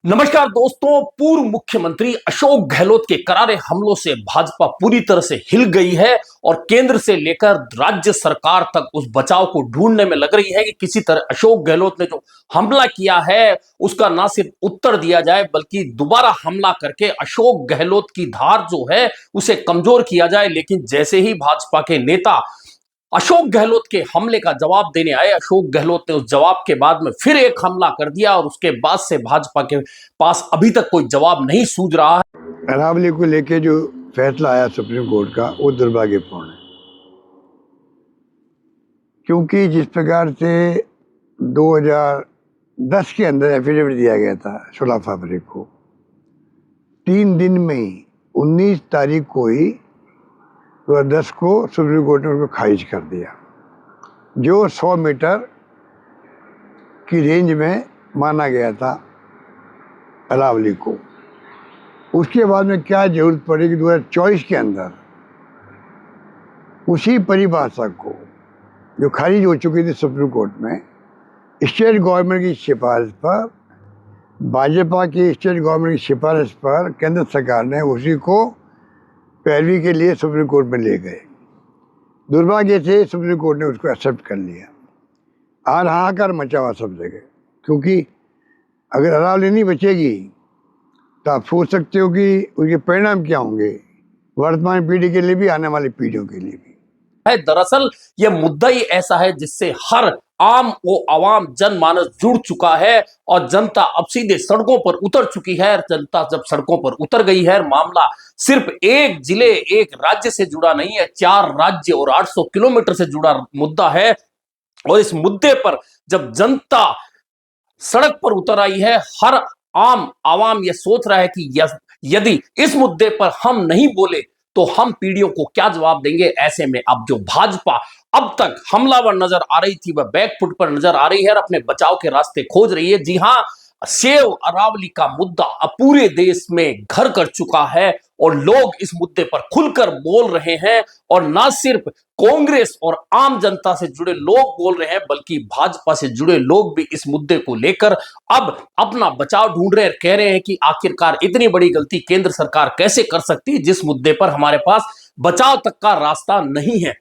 नमस्कार दोस्तों। पूर्व मुख्यमंत्री अशोक गहलोत के करारे हमलों से भाजपा पूरी तरह से हिल गई है और केंद्र से लेकर राज्य सरकार तक उस बचाव को ढूंढने में लग रही है कि किसी तरह अशोक गहलोत ने जो हमला किया है उसका ना सिर्फ उत्तर दिया जाए बल्कि दोबारा हमला करके अशोक गहलोत की धार जो है उसे कमजोर किया जाए। लेकिन जैसे ही भाजपा के नेता अशोक गहलोत के हमले का जवाब देने आए, अशोक गहलोत ने उस जवाब के बाद में फिर एक हमला कर दिया और उसके बाद से भाजपा के पास अभी तक कोई जवाब नहीं सूझ रहा है। अरावली को लेके जो फैसला आया सुप्रीम कोर्ट का वो दुर्भाग्यपूर्ण है, क्योंकि जिस प्रकार से 2010 के अंदर एफिडेविट दिया गया था 16 फरवरी को, 3 दिन में ही 19 तारीख को ही 2010 को सुप्रीम कोर्ट ने उसको खारिज कर दिया, जो 100 मीटर की रेंज में माना गया था अरावली को। उसके बाद में क्या जरूरत पड़ी कि 2024 के अंदर उसी परिभाषा को जो खारिज हो चुकी थी सुप्रीम कोर्ट में, स्टेट गवर्नमेंट की सिफारिश पर, भाजपा की स्टेट गवर्नमेंट की सिफारिश पर केंद्र सरकार ने उसी को पैरवी के लिए सुप्रीम कोर्ट में ले गए। दुर्भाग्य से सुप्रीम कोर्ट ने उसको एक्सेप्ट कर लिया और हाहाकार मचा हुआ सब जगह, क्योंकि अगर अरावली नहीं बचेगी तो आप सोच सकते हो कि उसके परिणाम क्या होंगे वर्तमान पीढ़ी के लिए भी, आने वाली पीढ़ियों के लिए भी। दरअसल यह मुद्दा ही ऐसा है जिससे हर आम वो आवाम जनमानस जुड़ चुका है और जनता अब सीधे सड़कों पर उतर चुकी है। जनता जब सड़कों पर उतर गई है, मामला सिर्फ एक जिले एक राज्य से जुड़ा नहीं है, 4 राज्य और 800 किलोमीटर से जुड़ा मुद्दा है। और इस मुद्दे पर जब जनता सड़क पर उतर आई है, हर आम आवाम यह सोच रहा है कि यदि इस मुद्दे पर हम नहीं बोले तो हम पीढ़ियों को क्या जवाब देंगे। ऐसे में अब जो भाजपा अब तक हमलावर नजर आ रही थी वह बैकफुट पर नजर आ रही है और अपने बचाव के रास्ते खोज रही है। जी हां, सेव अरावली का मुद्दा अब पूरे देश में घर कर चुका है और लोग इस मुद्दे पर खुलकर बोल रहे हैं। और ना सिर्फ कांग्रेस और आम जनता से जुड़े लोग बोल रहे हैं बल्कि भाजपा से जुड़े लोग भी इस मुद्दे को लेकर अब अपना बचाव ढूंढ रहे हैं। कह रहे हैं कि आखिरकार इतनी बड़ी गलती केंद्र सरकार कैसे कर सकती है जिस मुद्दे पर हमारे पास बचाव तक का रास्ता नहीं है।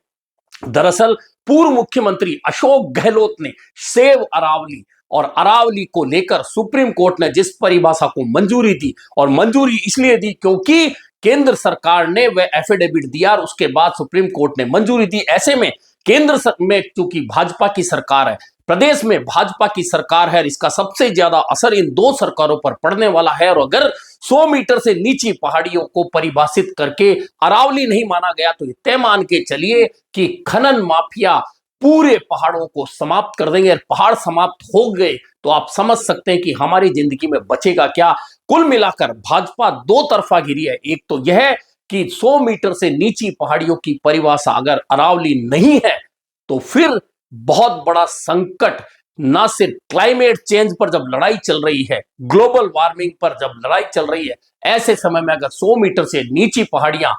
दरअसल पूर्व मुख्यमंत्री अशोक गहलोत ने सेव अरावली और अरावली को लेकर सुप्रीम कोर्ट ने जिस परिभाषा को मंजूरी दी, और मंजूरी इसलिए दी क्योंकि केंद्र सरकार ने वह एफिडेविट दिया और उसके बाद सुप्रीम कोर्ट ने मंजूरी दी। ऐसे में केंद्र में चूंकि भाजपा की सरकार है, प्रदेश में भाजपा की सरकार है, इसका सबसे ज्यादा असर इन 2 सरकारों पर पड़ने वाला है। और अगर 100 मीटर से नीची पहाड़ियों को परिभाषित करके अरावली नहीं माना गया तो तय मान के चलिए कि खनन माफिया पूरे पहाड़ों को समाप्त कर देंगे। पहाड़ समाप्त हो गए तो आप समझ सकते हैं कि हमारी जिंदगी में बचेगा क्या। कुल मिलाकर भाजपा 2 तरफा गिरी है। एक तो यह कि 100 मीटर से नीची पहाड़ियों की परिभाषा अगर अरावली नहीं है तो फिर बहुत बड़ा संकट, ना सिर्फ क्लाइमेट चेंज पर जब लड़ाई चल रही है, ग्लोबल वार्मिंग पर जब लड़ाई चल रही है, ऐसे समय में अगर 100 मीटर से नीची पहाड़ियां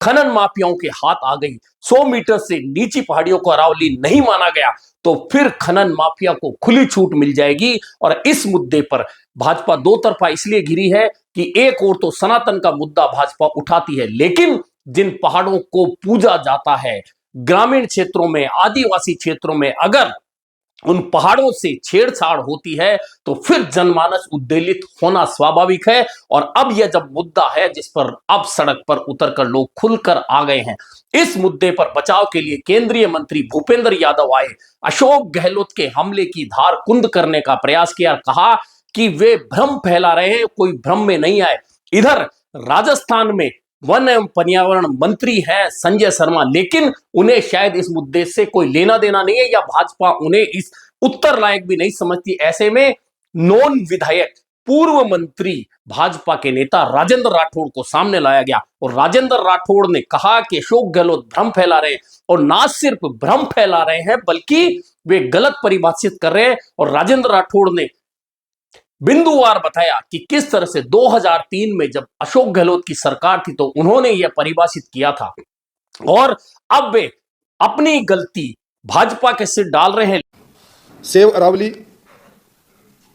खनन माफियाओं के हाथ आ गई, 100 मीटर से नीची पहाड़ियों को अरावली नहीं माना गया तो फिर खनन माफिया को खुली छूट मिल जाएगी। और इस मुद्दे पर भाजपा 2 तरफा इसलिए घिरी है कि एक ओर तो सनातन का मुद्दा भाजपा उठाती है, लेकिन जिन पहाड़ों को पूजा जाता है ग्रामीण क्षेत्रों में, आदिवासी क्षेत्रों में, अगर उन पहाड़ों से छेड़छाड़ होती है तो फिर जनमानस उद्वेलित होना स्वाभाविक है। और अब यह जब मुद्दा है जिस पर अब सड़क पर उतरकर लोग खुलकर आ गए हैं, इस मुद्दे पर बचाव के लिए केंद्रीय मंत्री भूपेंद्र यादव आए, अशोक गहलोत के हमले की धार कुंद करने का प्रयास किया, कहा कि वे भ्रम फैला रहे हैं, कोई भ्रम में नहीं आए। इधर राजस्थान में वन एवं पर्यावरण मंत्री है संजय शर्मा, लेकिन उन्हें शायद इस मुद्दे से कोई लेना देना नहीं है या भाजपा उन्हें इस उत्तर लायक भी नहीं समझती। ऐसे में नॉन विधायक पूर्व मंत्री भाजपा के नेता राजेंद्र राठौड़ को सामने लाया गया और राजेंद्र राठौड़ ने कहा कि अशोक गहलोत भ्रम फैला रहे हैं, और ना सिर्फ भ्रम फैला रहे हैं बल्कि वे गलत परिभाषित कर रहे हैं। और राजेंद्र राठौड़ ने बिंदुवार बताया कि किस तरह से 2003 में जब अशोक गहलोत की सरकार थी तो उन्होंने यह परिभाषित किया था और अब वे अपनी गलती भाजपा के सिर डाल रहे हैं। सेव अरावली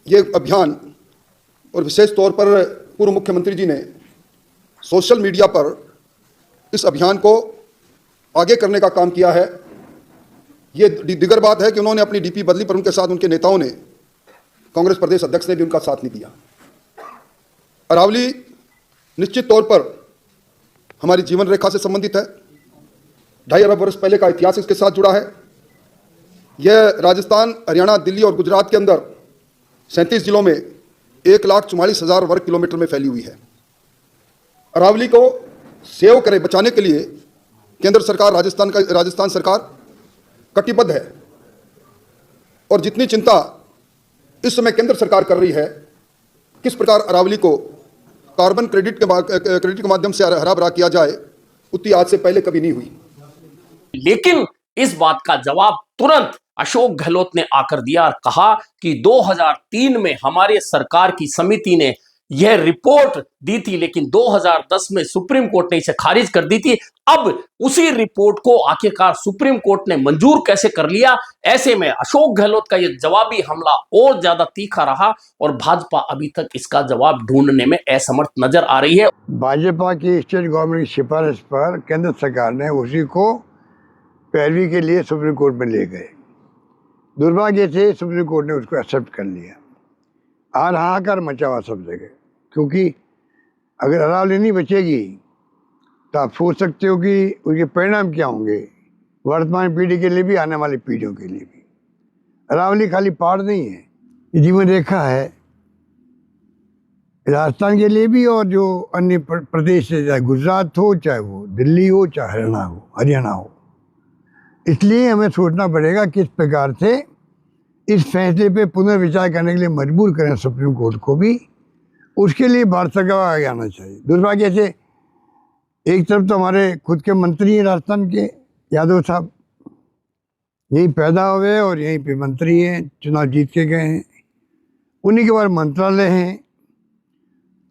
ये अभियान और विशेष तौर पर पूर्व मुख्यमंत्री जी ने सोशल मीडिया पर इस अभियान को आगे करने का काम किया है। ये दिगर बात है कि उन्होंने अपनी डीपी बदली, पर उनके साथ उनके नेताओं ने, कांग्रेस प्रदेश अध्यक्ष ने भी उनका साथ नहीं दिया। अरावली निश्चित तौर पर हमारी जीवन रेखा से संबंधित है। 2.5 अरब वर्ष पहले का इतिहास इसके साथ जुड़ा है। यह राजस्थान, हरियाणा, दिल्ली और गुजरात के अंदर 37 जिलों में 1,44,000 वर्ग किलोमीटर में फैली हुई है। अरावली को सेव करे, बचाने के लिए केंद्र सरकार, राजस्थान सरकार कटिबद्ध है। और जितनी चिंता इस समय केंद्र सरकार कर रही है किस प्रकार अरावली को कार्बन क्रेडिट के माध्यम से हरा भरा किया जाए, उतनी आज से पहले कभी नहीं हुई। लेकिन इस बात का जवाब तुरंत अशोक गहलोत ने आकर दिया और कहा कि 2003 में हमारे सरकार की समिति ने यह रिपोर्ट दी थी, लेकिन 2010 में सुप्रीम कोर्ट ने इसे खारिज कर दी थी। अब उसी रिपोर्ट को आखिरकार सुप्रीम कोर्ट ने मंजूर कैसे कर लिया? ऐसे में अशोक गहलोत का यह जवाबी हमला और ज्यादा तीखा रहा और भाजपा अभी तक इसका जवाब ढूंढने में असमर्थ नजर आ रही है। भाजपा की स्टेट गवर्नमेंट की सिफारिश पर केंद्र सरकार ने उसी को पैरवी के लिए सुप्रीम कोर्ट में ले गए। दुर्भाग्य से सुप्रीम कोर्ट ने उसको एक्सेप्ट कर लिया। और हाहाकार मचा हुआ सब जगह, क्योंकि अगर अरावली नहीं बचेगी तो आप सोच सकते हो कि उसके परिणाम क्या होंगे वर्तमान पीढ़ी के लिए भी, आने वाली पीढ़ियों के लिए भी। अरावली खाली पहाड़ नहीं है, ये जीवन रेखा है राजस्थान के लिए भी और जो अन्य प्रदेश है, चाहे गुजरात हो, चाहे वो दिल्ली हो, चाहे हरियाणा हो। इसलिए हमें सोचना पड़ेगा किस प्रकार से इस फैसले पे पुनर्विचार करने के लिए मजबूर करें सुप्रीम कोर्ट को भी। उसके लिए भारत सरकार को आगे आना चाहिए। दुर्भाग्य से एक तरफ तो हमारे खुद के मंत्री हैं राजस्थान के, यादव साहब यहीं पैदा हुए और यहीं पे मंत्री हैं, चुनाव जीत के गए हैं, उन्हीं के बाद मंत्रालय हैं।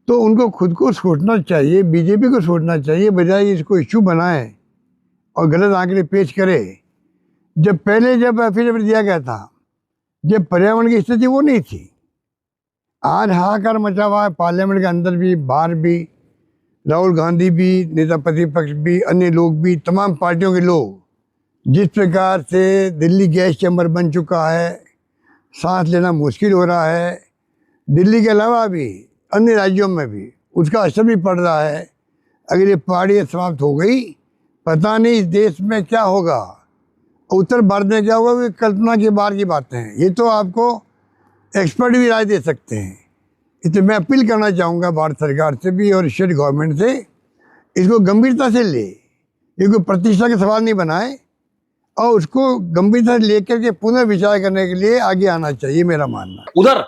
तो उनको खुद को सोचना चाहिए, बीजेपी को सोचना चाहिए, बजाय इसको इशू बनाए और गलत आंकड़े पेश करे। जब एफिडेविट दिया गया था, जब पर्यावरण की स्थिति वो नहीं थी। आज हाहाकार मचा हुआ है पार्लियामेंट के अंदर भी, बाहर भी। राहुल गांधी भी, नेता प्रतिपक्ष भी, अन्य लोग भी, तमाम पार्टियों के लोग जिस प्रकार से दिल्ली गैस चैम्बर बन चुका है, सांस लेना मुश्किल हो रहा है। दिल्ली के अलावा भी अन्य राज्यों में भी उसका असर भी पड़ रहा है। अगर ये पहाड़ियाँ समाप्त हो गई, पता नहीं इस देश में क्या होगा, उत्तर भारत में क्या होगा, वो कल्पना के बाहर की बातें हैं। ये तो आपको एक्सपर्ट भी राय दे सकते हैं। इसलिए मैं अपील करना चाहूँगा भारत सरकार से भी और स्टेट गवर्नमेंट से, इसको गंभीरता से ले, ये कोई प्रतिष्ठा का सवाल नहीं बनाए और उसको गंभीरता से लेकर के पुनर्विचार करने के लिए आगे आना चाहिए, मेरा मानना। उधर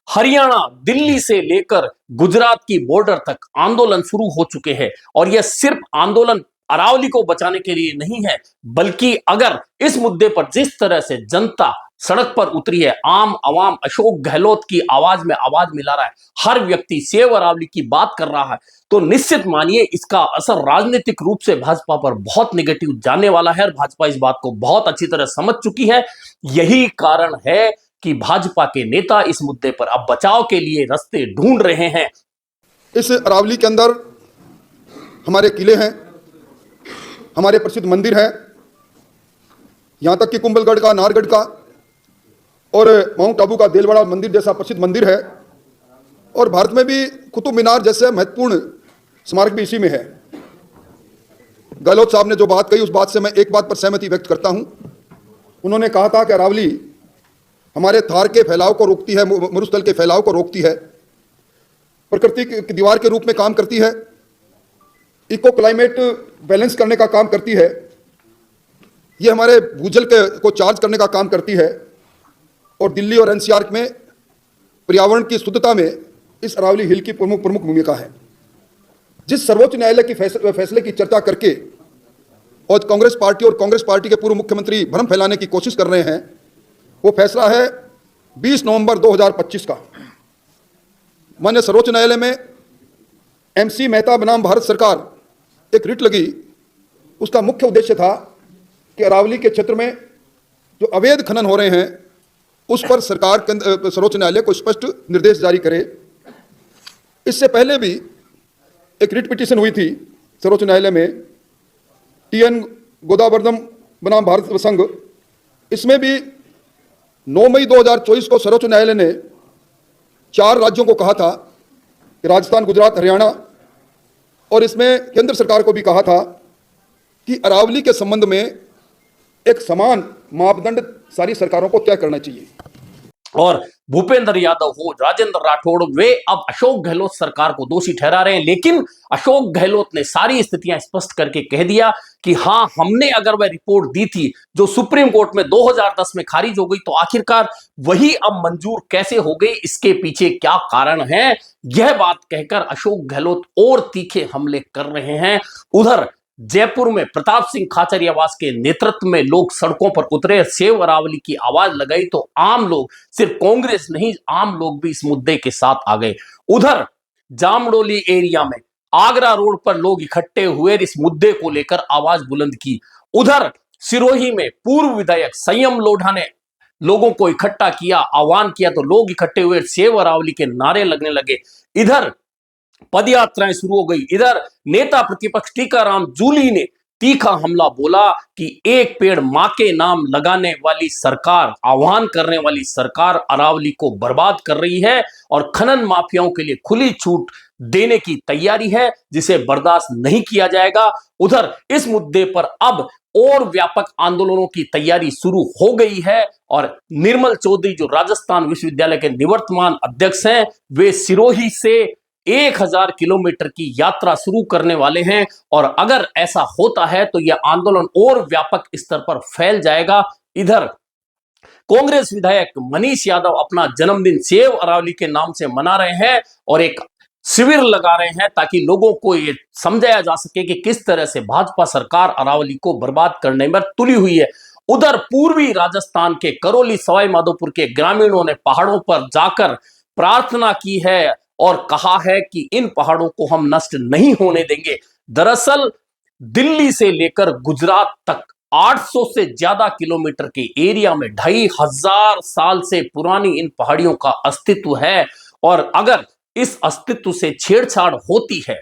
हरियाणा, दिल्ली से लेकर गुजरात की बॉर्डर तक आंदोलन शुरू हो चुके हैं और यह सिर्फ आंदोलन अरावली को बचाने के लिए नहीं है, बल्कि अगर इस मुद्दे पर जिस तरह से जनता सड़क पर उतरी है, आम आवाम अशोक गहलोत की आवाज में आवाज मिला रहा है, हर व्यक्ति सेव अरावली की बात कर रहा है, तो निश्चित मानिए इसका असर राजनीतिक रूप से भाजपा पर बहुत नेगेटिव जाने वाला है और भाजपा इस बात को बहुत अच्छी तरह समझ चुकी है। यही कारण है कि भाजपा के नेता इस मुद्दे पर अब बचाव के लिए रास्ते ढूंढ रहे हैं। इस अरावली के अंदर हमारे किले हैं, हमारे प्रसिद्ध मंदिर हैं, यहाँ तक कि कुंभलगढ़ का, नाहरगढ़ का और माउंट आबू का देलवाड़ा मंदिर जैसा प्रसिद्ध मंदिर है। और भारत में भी कुतुब मीनार जैसे महत्वपूर्ण स्मारक भी इसी में है। गहलोत साहब ने जो बात कही, उस बात से मैं एक बात पर सहमति व्यक्त करता हूँ। उन्होंने कहा था कि अरावली हमारे थार के फैलाव को रोकती है, मरुस्थल के फैलाव को रोकती है, प्रकृति की दीवार के रूप में काम करती है, इको क्लाइमेट बैलेंस करने का काम करती है, ये हमारे भूजल को चार्ज करने का काम करती है और दिल्ली और एनसीआर में पर्यावरण की शुद्धता में इस अरावली हिल की प्रमुख भूमिका है। जिस सर्वोच्च न्यायालय की फैसले की चर्चा करके और कांग्रेस पार्टी के पूर्व मुख्यमंत्री भ्रम फैलाने की कोशिश कर रहे हैं, वो फैसला है 20 नवंबर 2025 का। माननीय सर्वोच्च न्यायालय में MC मेहता बनाम भारत सरकार एक रिट लगी। उसका मुख्य उद्देश्य था कि अरावली के क्षेत्र में जो अवैध खनन हो रहे हैं उस पर सरकार सर्वोच्च न्यायालय को स्पष्ट निर्देश जारी करे। इससे पहले भी एक रिट पिटीशन हुई थी सर्वोच्च न्यायालय में, TN गोदावर्धन बनाम भारत संघ। इसमें भी 9 मई 2024 को सर्वोच्च न्यायालय ने 4 राज्यों को कहा था, राजस्थान, गुजरात, हरियाणा, और इसमें केंद्र सरकार को भी कहा था कि अरावली के संबंध में एक समान मापदंड सारी सरकारों को तय करना चाहिए। और भूपेंद्र यादव हो, राजेंद्र राठौड़, वे अब अशोक गहलोत सरकार को दोषी ठहरा रहे हैं। लेकिन अशोक गहलोत ने सारी स्थितियां स्पष्ट करके कह दिया कि हां, हमने अगर वह रिपोर्ट दी थी जो सुप्रीम कोर्ट में 2010 में खारिज हो गई, तो आखिरकार वही अब मंजूर कैसे हो गई, इसके पीछे क्या कारण है, यह बात कहकर अशोक गहलोत और तीखे हमले कर रहे हैं। उधर जयपुर में प्रताप सिंह खाचरियावास के नेतृत्व में लोग सड़कों पर उतरे, सेव अरावली की आवाज लगाई, तो आम लोग, सिर्फ कांग्रेस नहीं, आम लोग भी इस मुद्दे के साथ आ गए। उधर जामडोली एरिया में आगरा रोड पर लोग इकट्ठे हुए, इस मुद्दे को लेकर आवाज बुलंद की। उधर सिरोही में पूर्व विधायक संयम लोढ़ा ने लोगों को इकट्ठा किया, आह्वान किया, तो लोग इकट्ठे हुए, सेव अरावली के नारे लगने लगे। इधर पदयात्राएं शुरू हो गई। इधर नेता प्रतिपक्ष टीकाराम जूली ने तीखा हमला बोला कि एक पेड़ मां के नाम लगाने वाली सरकार, आह्वान करने वाली सरकार अरावली को बर्बाद कर रही है और खनन माफियाओं के लिए खुली छूट देने की तैयारी है, जिसे बर्दाश्त नहीं किया जाएगा। उधर इस मुद्दे पर अब और व्यापक आंदोलनों की तैयारी शुरू हो गई है और निर्मल चौधरी, जो राजस्थान विश्वविद्यालय के निवर्तमान अध्यक्ष हैं, वे सिरोही से 1000 किलोमीटर की यात्रा शुरू करने वाले हैं। और अगर ऐसा होता है तो यह आंदोलन और व्यापक स्तर पर फैल जाएगा। इधर कांग्रेस विधायक मनीष यादव अपना जन्मदिन सेव अरावली के नाम से मना रहे हैं और एक शिविर लगा रहे हैं ताकि लोगों को यह समझाया जा सके कि किस तरह से भाजपा सरकार अरावली को बर्बाद करने में तुली हुई है। उधर पूर्वी राजस्थान के करौली सवाई माधोपुर के ग्रामीणों ने पहाड़ों पर जाकर प्रार्थना की है और कहा है कि इन पहाड़ों को हम नष्ट नहीं होने देंगे। दरअसल दिल्ली से लेकर गुजरात तक 800 से ज्यादा किलोमीटर के एरिया में 2500 साल से पुरानी इन पहाड़ियों का अस्तित्व है और अगर इस अस्तित्व से छेड़छाड़ होती है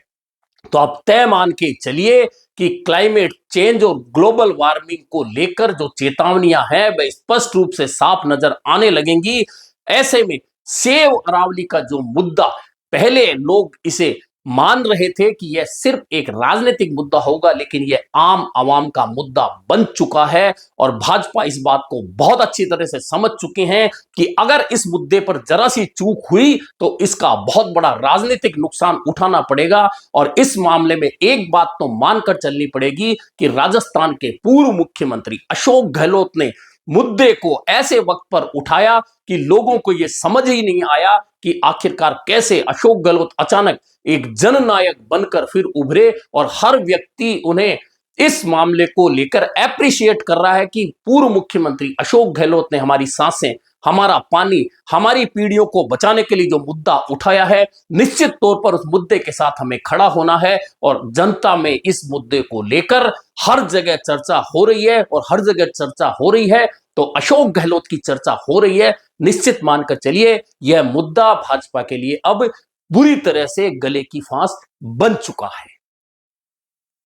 तो आप तय मान के चलिए कि क्लाइमेट चेंज और ग्लोबल वार्मिंग को लेकर जो चेतावनियां हैं वह स्पष्ट रूप से साफ नजर आने लगेंगी। ऐसे में सेव अरावली का जो मुद्दा, पहले लोग इसे मान रहे थे कि यह सिर्फ एक राजनीतिक मुद्दा होगा, लेकिन यह आम आवाम का मुद्दा बन चुका है और भाजपा इस बात को बहुत अच्छी तरह से समझ चुके हैं कि अगर इस मुद्दे पर जरा सी चूक हुई तो इसका बहुत बड़ा राजनीतिक नुकसान उठाना पड़ेगा। और इस मामले में एक बात तो मानकर चलनी पड़ेगी कि राजस्थान के पूर्व मुख्यमंत्री अशोक गहलोत ने मुद्दे को ऐसे वक्त पर उठाया कि लोगों को यह समझ ही नहीं आया कि आखिरकार कैसे अशोक गहलोत अचानक एक जननायक बनकर फिर उभरे और हर व्यक्ति उन्हें इस मामले को लेकर एप्रिशिएट कर रहा है कि पूर्व मुख्यमंत्री अशोक गहलोत ने हमारी सांसें, हमारा पानी, हमारी पीढ़ियों को बचाने के लिए जो मुद्दा उठाया है, निश्चित तौर पर उस मुद्दे के साथ हमें खड़ा होना है। और जनता में इस मुद्दे को लेकर हर जगह चर्चा हो रही है और हर जगह चर्चा हो रही है तो अशोक गहलोत की चर्चा हो रही है। निश्चित मानकर चलिए यह मुद्दा भाजपा के लिए अब बुरी तरह से गले की फांस बन चुका है।